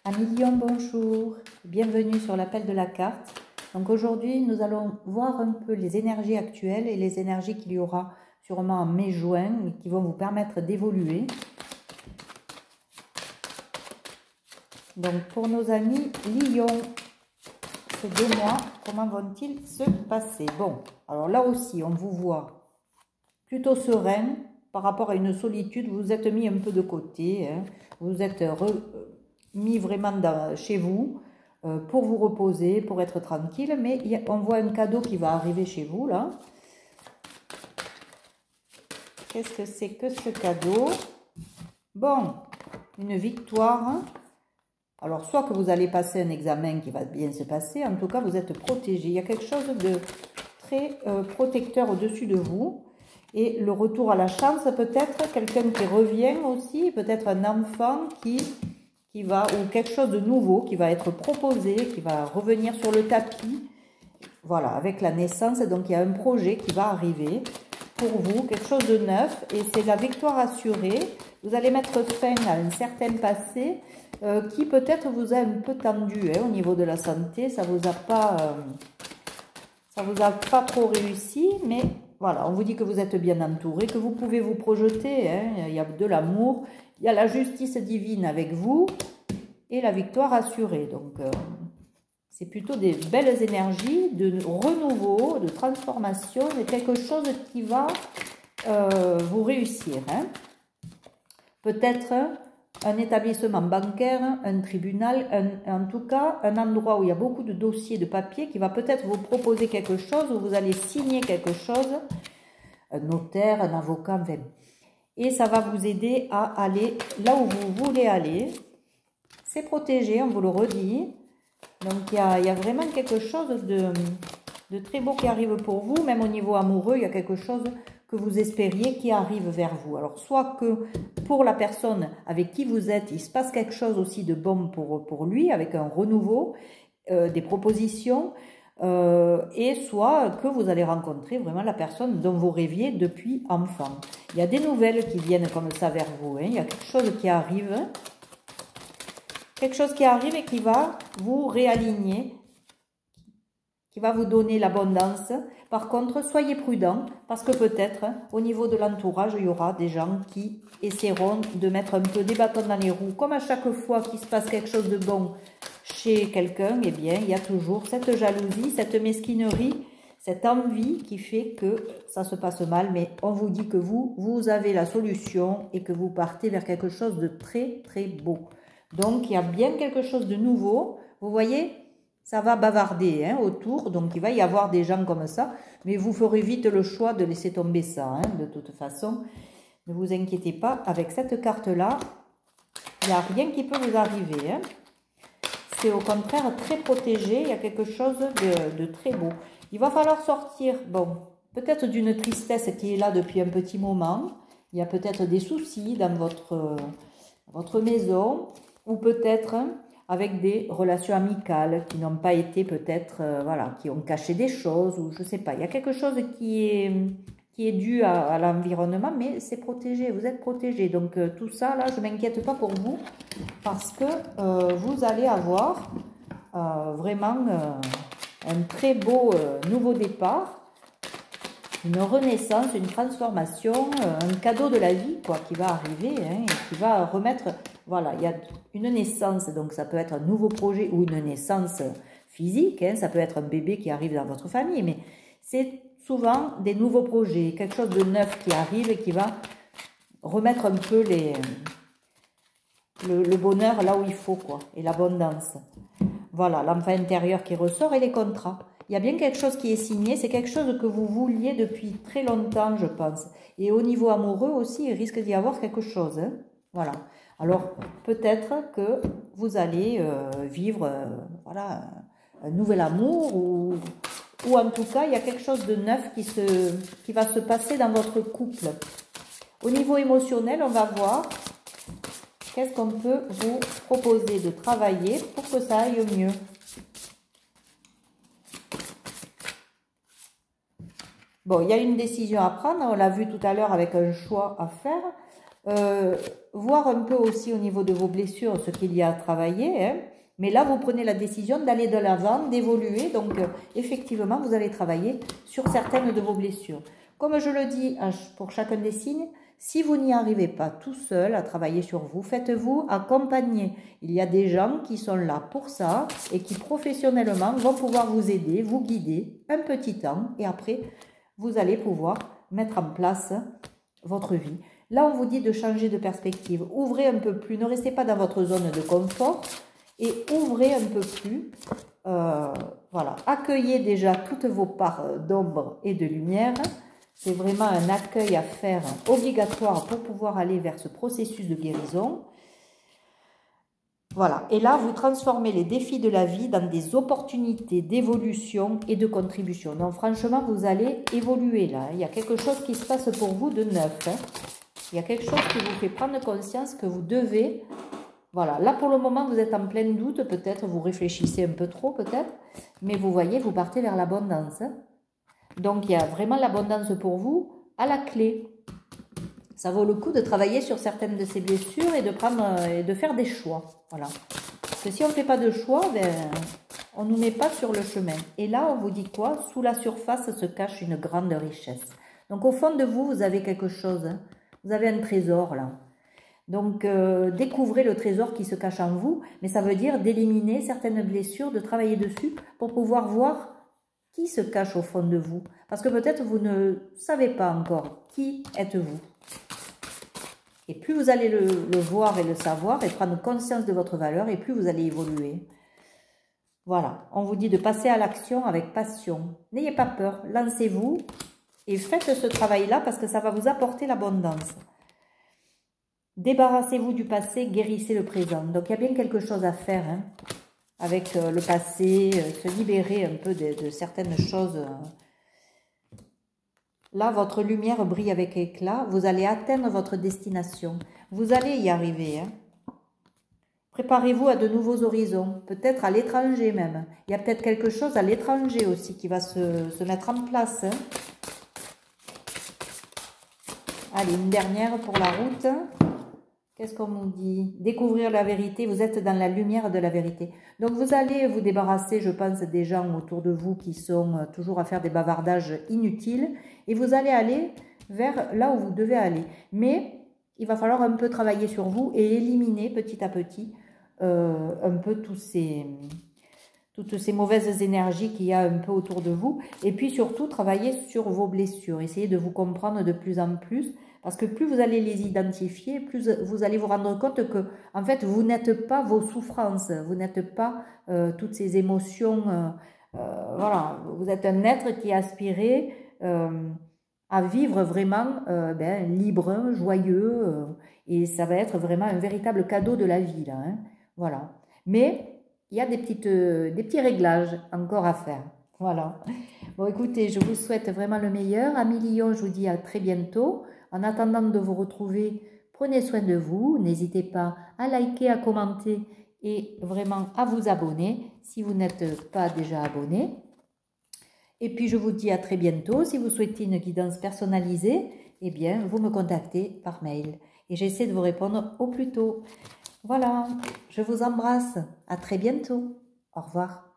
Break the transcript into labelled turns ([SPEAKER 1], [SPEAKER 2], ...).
[SPEAKER 1] Amis Lyon, bonjour, bienvenue sur l'appel de la carte. Donc aujourd'hui, nous allons voir un peu les énergies actuelles et les énergies qu'il y aura sûrement en mai-juin et qui vont vous permettre d'évoluer. Donc pour nos amis Lyon, ces 2 mois, comment vont-ils se passer? Bon, alors là aussi, on vous voit plutôt serein par rapport à une solitude. Vous vous êtes mis un peu de côté, hein. Vous vous êtes mis vraiment chez vous pour vous reposer, pour être tranquille, mais on voit un cadeau qui va arriver chez vous là. Qu'est-ce que c'est que ce cadeau? Bon, une victoire. Alors, soit que vous allez passer un examen qui va bien se passer, en tout cas, vous êtes protégé. Il y a quelque chose de très protecteur au-dessus de vous. Et le retour à la chance, peut-être quelqu'un qui revient aussi, peut-être un enfant qui va, ou quelque chose de nouveau qui va être proposé, qui va revenir sur le tapis. Voilà, avec la naissance, donc il y a un projet qui va arriver pour vous, quelque chose de neuf, et c'est la victoire assurée. Vous allez mettre fin à un certain passé qui peut-être vous a un peu tendu au niveau de la santé. Ça vous a pas trop réussi, mais voilà, on vous dit que vous êtes bien entouré, que vous pouvez vous projeter, hein, il y a de l'amour, il y a la justice divine avec vous et la victoire assurée. Donc, c'est plutôt des belles énergies de renouveau, de transformation, de quelque chose qui va vous réussir. Hein. Peut-être un établissement bancaire, un tribunal, en tout cas un endroit où il y a beaucoup de dossiers, de papiers, qui va peut-être vous proposer quelque chose, où vous allez signer quelque chose, un notaire, un avocat, enfin. Et ça va vous aider à aller là où vous voulez aller. C'est protégé, on vous le redit. Donc il y a vraiment quelque chose de très beau qui arrive pour vous, même au niveau amoureux, il y a quelque chose que vous espériez qui arrive vers vous. Alors soit que pour la personne avec qui vous êtes, il se passe quelque chose aussi de bon pour lui, avec un renouveau, des propositions, et soit que vous allez rencontrer vraiment la personne dont vous rêviez depuis enfant. Il y a des nouvelles qui viennent comme ça vers vous, hein. Il y a quelque chose qui arrive. Quelque chose qui arrive et qui va vous réaligner, qui va vous donner l'abondance. Par contre, soyez prudent parce que peut-être au niveau de l'entourage, il y aura des gens qui essaieront de mettre un peu des bâtons dans les roues. Comme à chaque fois qu'il se passe quelque chose de bon chez quelqu'un, eh bien, il y a toujours cette jalousie, cette mesquinerie, cette envie qui fait que ça se passe mal. Mais on vous dit que vous avez la solution et que vous partez vers quelque chose de très, très beau. Donc, il y a bien quelque chose de nouveau. Vous voyez, ça va bavarder hein, autour. Donc, il va y avoir des gens comme ça. Mais vous ferez vite le choix de laisser tomber ça. Hein, de toute façon, ne vous inquiétez pas. Avec cette carte-là, il n'y a rien qui peut vous arriver. Hein. C'est au contraire très protégé. Il y a quelque chose de très beau. Il va falloir sortir, bon, peut-être d'une tristesse qui est là depuis un petit moment. Il y a peut-être des soucis dans votre maison. Ou peut-être avec des relations amicales qui n'ont pas été peut-être, voilà, qui ont caché des choses, ou je ne sais pas. Il y a quelque chose qui est dû à l'environnement, mais c'est protégé, vous êtes protégé. Donc tout ça, là, je ne m'inquiète pas pour vous, parce que vous allez avoir vraiment un très beau nouveau départ, une renaissance, une transformation, un cadeau de la vie, quoi, qui va arriver, hein, et qui va remettre... Voilà, il y a une naissance, donc ça peut être un nouveau projet ou une naissance physique, hein, ça peut être un bébé qui arrive dans votre famille, mais c'est souvent des nouveaux projets, quelque chose de neuf qui arrive et qui va remettre un peu le bonheur là où il faut, quoi, et l'abondance. Voilà, l'enfant intérieur qui ressort et les contrats. Il y a bien quelque chose qui est signé, c'est quelque chose que vous vouliez depuis très longtemps, je pense. Et au niveau amoureux aussi, il risque d'y avoir quelque chose, hein. Voilà. Alors, peut-être que vous allez vivre voilà, un nouvel amour ou en tout cas, il y a quelque chose de neuf qui va se passer dans votre couple. Au niveau émotionnel, on va voir qu'est-ce qu'on peut vous proposer de travailler pour que ça aille mieux. Bon, il y a une décision à prendre, on l'a vu tout à l'heure avec un choix à faire. voir un peu aussi au niveau de vos blessures ce qu'il y a à travailler. Hein. Mais là, vous prenez la décision d'aller de l'avant, d'évoluer. Donc, effectivement, vous allez travailler sur certaines de vos blessures. Comme je le dis pour chacun des signes, si vous n'y arrivez pas tout seul à travailler sur vous, faites-vous accompagner. Il y a des gens qui sont là pour ça et qui professionnellement vont pouvoir vous aider, vous guider un petit temps. Et après, vous allez pouvoir mettre en place votre vie. Là, on vous dit de changer de perspective. Ouvrez un peu plus, ne restez pas dans votre zone de confort et ouvrez un peu plus. Voilà, accueillez déjà toutes vos parts d'ombre et de lumière. C'est vraiment un accueil à faire obligatoire pour pouvoir aller vers ce processus de guérison. Voilà, et là, vous transformez les défis de la vie dans des opportunités d'évolution et de contribution. Donc, franchement, vous allez évoluer là. Il y a quelque chose qui se passe pour vous de neuf. Hein. Il y a quelque chose qui vous fait prendre conscience que vous devez... Voilà, là, pour le moment, vous êtes en plein doute. Peut-être, vous réfléchissez un peu trop, peut-être. Mais vous voyez, vous partez vers l'abondance. Hein. Donc, il y a vraiment l'abondance pour vous à la clé. Ça vaut le coup de travailler sur certaines de ces blessures et de faire des choix. Voilà. Parce que si on ne fait pas de choix, ben, on ne nous met pas sur le chemin. Et là, on vous dit quoi? Sous la surface se cache une grande richesse. Donc, au fond de vous, vous avez quelque chose. Hein. Vous avez un trésor, là. Donc, découvrez le trésor qui se cache en vous. Mais ça veut dire d'éliminer certaines blessures, de travailler dessus pour pouvoir voir qui se cache au fond de vous. Parce que peut-être vous ne savez pas encore qui êtes-vous. Et plus vous allez le voir et le savoir et prendre conscience de votre valeur, et plus vous allez évoluer. Voilà, on vous dit de passer à l'action avec passion. N'ayez pas peur, lancez-vous et faites ce travail-là parce que ça va vous apporter l'abondance. Débarrassez-vous du passé, guérissez le présent. Donc il y a bien quelque chose à faire hein, avec le passé, se libérer un peu de certaines choses. Là, votre lumière brille avec éclat. Vous allez atteindre votre destination. Vous allez y arriver. Hein. Préparez-vous à de nouveaux horizons. Peut-être à l'étranger même. Il y a peut-être quelque chose à l'étranger aussi qui va se mettre en place. Hein. Allez, une dernière pour la route. Qu'est-ce qu'on nous dit? Découvrir la vérité. Vous êtes dans la lumière de la vérité. Donc, vous allez vous débarrasser, je pense, des gens autour de vous qui sont toujours à faire des bavardages inutiles. Et vous allez aller vers là où vous devez aller. Mais il va falloir un peu travailler sur vous et éliminer petit à petit un peu toutes ces mauvaises énergies qu'il y a un peu autour de vous. Et puis surtout, travailler sur vos blessures. Essayez de vous comprendre de plus en plus. Parce que plus vous allez les identifier, plus vous allez vous rendre compte que, en fait, vous n'êtes pas vos souffrances. Vous n'êtes pas toutes ces émotions. Voilà, vous êtes un être qui aspirait à vivre vraiment libre, joyeux. Et ça va être vraiment un véritable cadeau de la vie, là. Hein, voilà. Mais il y a des petits réglages encore à faire. Voilà. Bon, écoutez, je vous souhaite vraiment le meilleur. Amélie Lyon, je vous dis à très bientôt. En attendant de vous retrouver, prenez soin de vous. N'hésitez pas à liker, à commenter et vraiment à vous abonner si vous n'êtes pas déjà abonné. Et puis, je vous dis à très bientôt. Si vous souhaitez une guidance personnalisée, eh bien, vous me contactez par mail. Et j'essaie de vous répondre au plus tôt. Voilà, je vous embrasse. À très bientôt. Au revoir.